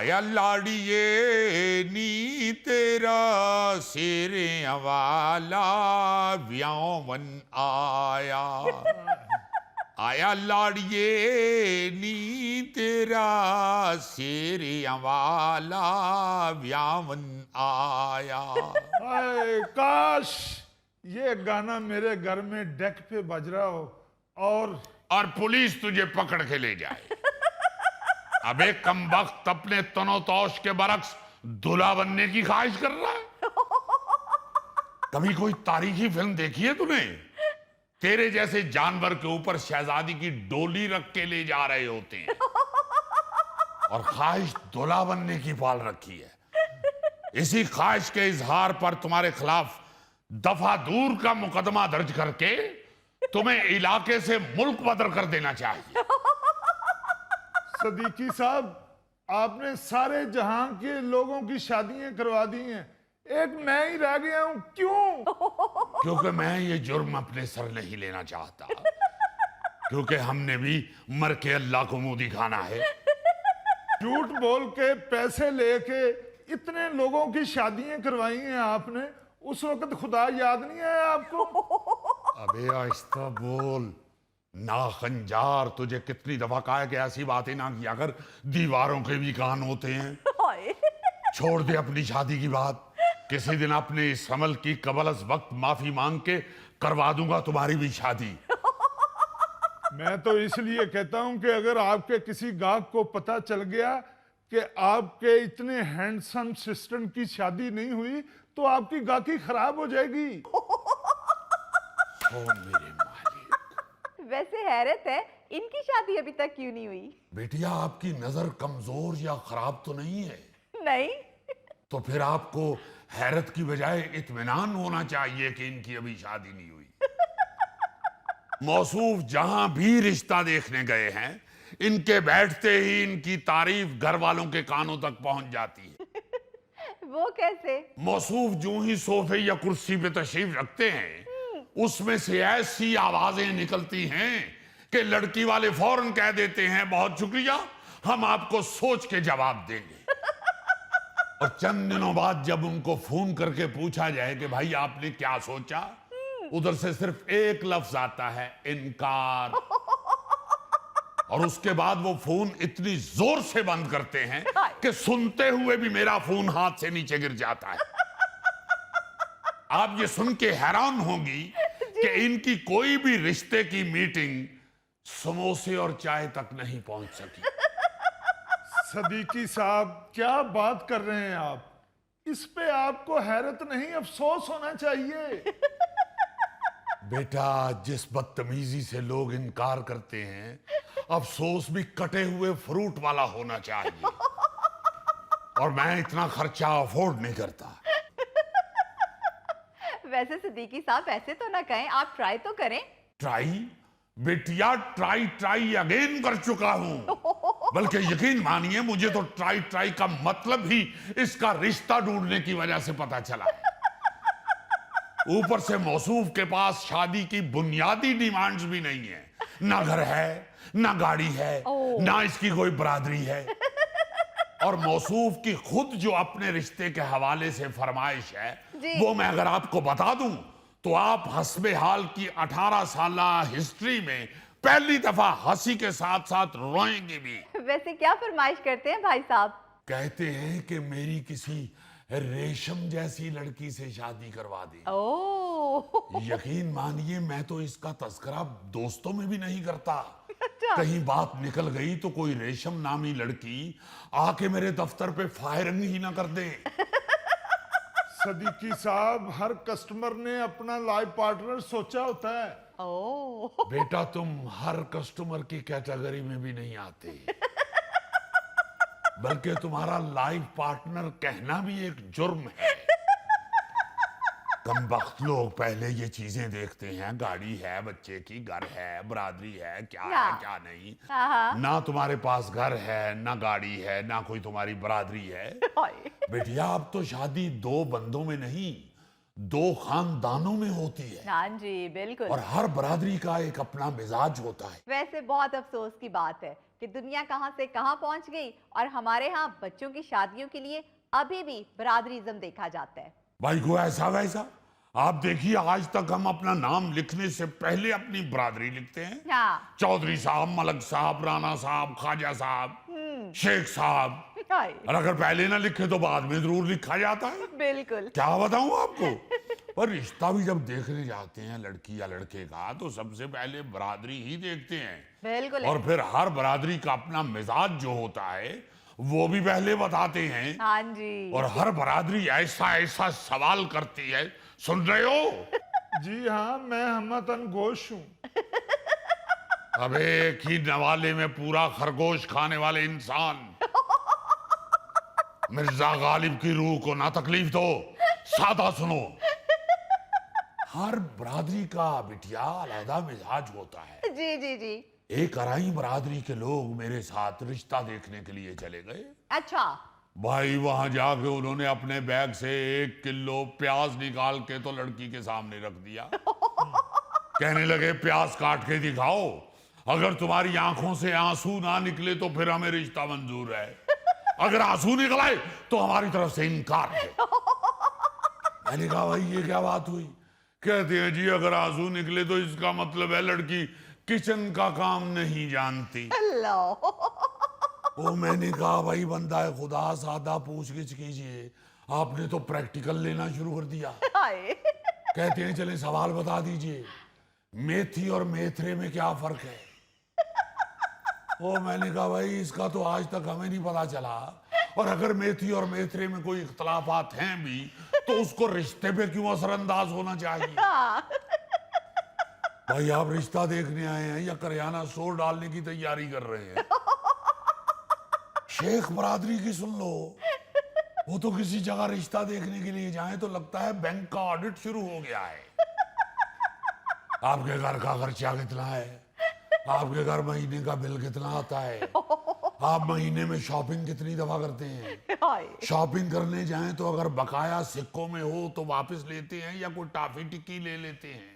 आया लाड़िए नी तेरा शेरे वाला व्यावन आया। आया लाड़िए नी तेरा शेरे वाला व्यावन आया। हाय काश ये गाना मेरे घर में डेक पे बज रहा हो और पुलिस तुझे पकड़ के ले जाए। अबे कमबख्त अपने तनो तोश के बरक्स दूल्हा बनने की ख्वाहिश कर रहा है। कभी कोई तारीखी फिल्म देखी है तूने? तेरे जैसे जानवर के ऊपर शहजादी की डोली रख के ले जा रहे होते हैं और ख्वाहिश दूल्हा बनने की पाल रखी है। इसी ख्वाहिश के इजहार पर तुम्हारे खिलाफ दफा दूर का मुकदमा दर्ज करके तुम्हें इलाके से मुल्क बदर कर देना चाहिए। सदीकी साहब, आपने सारे जहां के लोगों की शादियां करवा दी हैं, एक मैं ही रह गया हूं। क्यों? क्योंकि मैं ये जुर्म अपने सर नहीं लेना चाहता, क्योंकि हमने भी मर के अल्लाह को मुंह दिखाना है। झूठ बोल के पैसे लेके इतने लोगों की शादियां करवाई हैं आपने, उस वक्त खुदा याद नहीं आया आपको? अबे आहिस्ता बोल ना खंजार, तुझे कितनी दफा कहा है कि ऐसी बातें ना किया कर, दीवारों के भी कान होते हैं। छोड़ दे अपनी शादी की बात, किसी दिन अपने इस अमल की कबल अज वक्त माफी मांग के करवा दूंगा तुम्हारी भी शादी। मैं तो इसलिए कहता हूं कि अगर आपके किसी गाहक को पता चल गया कि आपके इतने हैंडसम सिस्टर की शादी नहीं हुई तो आपकी गाहकी खराब हो जाएगी। ओ मेरे मालिक। वैसे हैरत है, इनकी शादी अभी तक क्यों नहीं हुई? बेटिया आपकी नजर कमजोर या खराब तो नहीं है? नहीं। तो फिर आपको हैरत की बजाय इत्मीनान होना चाहिए कि इनकी अभी शादी नहीं हुई। मौसूफ जहां भी रिश्ता देखने गए हैं, इनके बैठते ही इनकी तारीफ घर वालों के कानों तक पहुंच जाती है। वो कैसे? मौसूफ जो ही सोफे या कुर्सी पे तशरीफ रखते हैं, उसमें से ऐसी आवाजें निकलती हैं कि लड़की वाले फौरन कह देते हैं बहुत शुक्रिया, हम आपको सोच के जवाब देंगे। और चंद दिनों बाद जब उनको फोन करके पूछा जाए कि भाई आपने क्या सोचा, उधर से सिर्फ एक लफ्ज आता है, इनकार। और उसके बाद वो फोन इतनी जोर से बंद करते हैं कि सुनते हुए भी मेरा फोन हाथ से नीचे गिर जाता है। आप ये सुन के हैरान होंगी कि इनकी कोई भी रिश्ते की मीटिंग समोसे और चाय तक नहीं पहुंच सकी। सदीकी साहब, क्या बात कर रहे हैं आप? इस पे आपको हैरत नहीं अफसोस होना चाहिए। बेटा, जिस बदतमीजी से लोग इनकार करते हैं, अफसोस भी कटे हुए फ्रूट वाला होना चाहिए। और मैं इतना खर्चा अफोर्ड नहीं करता। वैसे सदीकी साहब ऐसे तो ना कहें, आप ट्राई तो करें। ट्राई? बेटिया ट्राई अगेन कर चुका हूं। बल्कि यकीन मानिए, मुझे तो ट्राई का मतलब ही इसका रिश्ता ढूंढने की वजह से पता चला। ऊपर से मौसूफ के पास शादी की बुनियादी डिमांड्स भी नहीं है। ना घर है, ना गाड़ी है, ना इसकी कोई बरादरी है। और मौसूफ की खुद जो अपने रिश्ते के हवाले से फरमाइश है, वो मैं अगर आपको बता दूं तो आप हस्बे हाल की 18 साला हिस्ट्री में पहली दफा हंसी के साथ साथ रोएंगे भी। वैसे क्या फरमाइश करते हैं भाई साहब? कहते हैं कि मेरी किसी रेशम जैसी लड़की से शादी करवा दे। यकीन मानिए, मैं तो इसका तस्करा दोस्तों में भी नहीं करता। कहीं बात निकल गई तो कोई रेशम नामी लड़की आके मेरे दफ्तर पे फायरिंग ही ना कर दे। सदीकी साहब, हर कस्टमर ने अपना लाइफ पार्टनर सोचा होता है। बेटा, तुम हर कस्टमर की कैटेगरी में भी नहीं आते। बल्कि तुम्हारा लाइफ पार्टनर कहना भी एक जुर्म है। कमबख्त लोग पहले ये चीजें देखते हैं, गाड़ी है बच्चे की, घर है, बरादरी है, क्या है क्या नहीं। ना तुम्हारे पास घर है, ना गाड़ी है, ना कोई तुम्हारी बरादरी है। बेटिया, अब तो शादी दो बंदों में नहीं, दो खानदानों में होती है। हाँ जी, बिल्कुल। और हर बरादरी का एक अपना मिजाज होता है। वैसे बहुत अफसोस की बात है कि दुनिया कहां से कहां पहुंच गई और हमारे यहाँ बच्चों की शादियों के लिए अभी भी बरादरीज़म देखा जाता है। भाई को ऐसा वैसा, आप देखिए आज तक हम अपना नाम लिखने से पहले अपनी बरादरी लिखते हैं। हाँ। चौधरी साहब, मलक साहब, राणा साहब, ख्वाजा साहब, शेख साहब, हाय। और अगर पहले ना लिखे तो बाद में जरूर लिखा जाता है। बिल्कुल। क्या बताऊं आपको। पर रिश्ता भी जब देखने जाते हैं लड़की या लड़के का, तो सबसे पहले बरादरी ही देखते हैं। बिल्कुल। और फिर हर बरादरी का अपना मिजाज जो होता है वो भी पहले बताते हैं। हाँ जी। और हर बरादरी ऐसा ऐसा सवाल करती है, सुन रहे हो? जी हाँ, मैं हमतन गोश हूँ। अब एक ही नवाले में पूरा खरगोश खाने वाले इंसान, मिर्जा गालिब की रूह को ना तकलीफ दो, सादा सुनो। हर बरादरी का बिटिया अलग मिजाज होता है। जी जी जी। एक अराई बरादरी के लोग मेरे साथ रिश्ता देखने के लिए चले गए। अच्छा। भाई वहां जाके उन्होंने अपने बैग से 1 किलो प्याज निकाल के तो लड़की के सामने रख दिया। कहने लगे प्याज काट के दिखाओ, अगर तुम्हारी आंखों से आंसू ना निकले तो फिर हमें रिश्ता मंजूर है, अगर आंसू निकल आए तो हमारी तरफ से इनकार है। मैंने कहा भाई ये क्या बात हुई? कहते हैं जी अगर आंसू निकले तो इसका मतलब है लड़की किचन का काम नहीं जानती। वो मैंने कहा भाई बंदा है खुदा, सादा पूछ-गिछ कीजिए, आपने तो प्रैक्टिकल लेना शुरू कर दिया। कहते हैं चले सवाल बता दीजिए, मेथी और मेथरे में क्या फर्क है? वो मैंने कहा भाई इसका तो आज तक हमें नहीं पता चला, और अगर मेथी और मेथरे में कोई इख्तलाफात हैं भी तो उसको रिश्ते पे क्यों असरअंदाज होना चाहिए? भाई आप रिश्ता देखने आए हैं या करियाना स्टोर डालने की तैयारी कर रहे हैं? शेख बरादरी की सुन लो, वो तो किसी जगह रिश्ता देखने के लिए जाए तो लगता है बैंक का ऑडिट शुरू हो गया है। आपके घर का खर्चा कितना है, आपके घर महीने का बिल कितना आता है, आप महीने में शॉपिंग कितनी दफा करते हैं, शॉपिंग करने जाएं तो अगर बकाया सिक्कों में हो तो वापस लेते हैं या कोई टाफी टिक्की ले लेते हैं।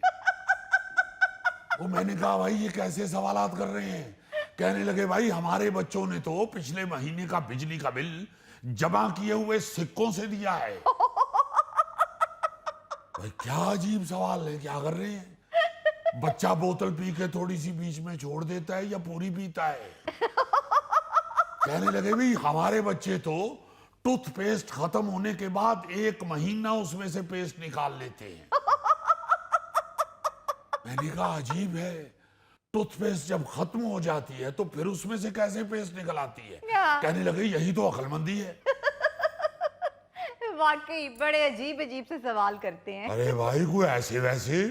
वो मैंने कहा भाई ये कैसे सवालात कर रहे हैं? कहने लगे भाई हमारे बच्चों ने तो पिछले महीने का बिजली का बिल जमा किए हुए सिक्कों से दिया है। भाई क्या अजीब सवाल है, क्या कर रहे हैं? बच्चा बोतल पी के थोड़ी सी बीच में छोड़ देता है या पूरी पीता है? कहने लगे भाई हमारे बच्चे तो टूथपेस्ट खत्म होने के बाद 1 महीना उसमें से पेस्ट निकाल लेते हैं। मैंने कहा अजीब है, टूथपेस्ट जब खत्म हो जाती है तो फिर उसमें से कैसे पेस्ट निकल आती है? कहने लगे यही तो अक्लमंदी है। वाकई बड़े अजीब अजीब से सवाल करते हैं। अरे भाई कोई ऐसे वैसे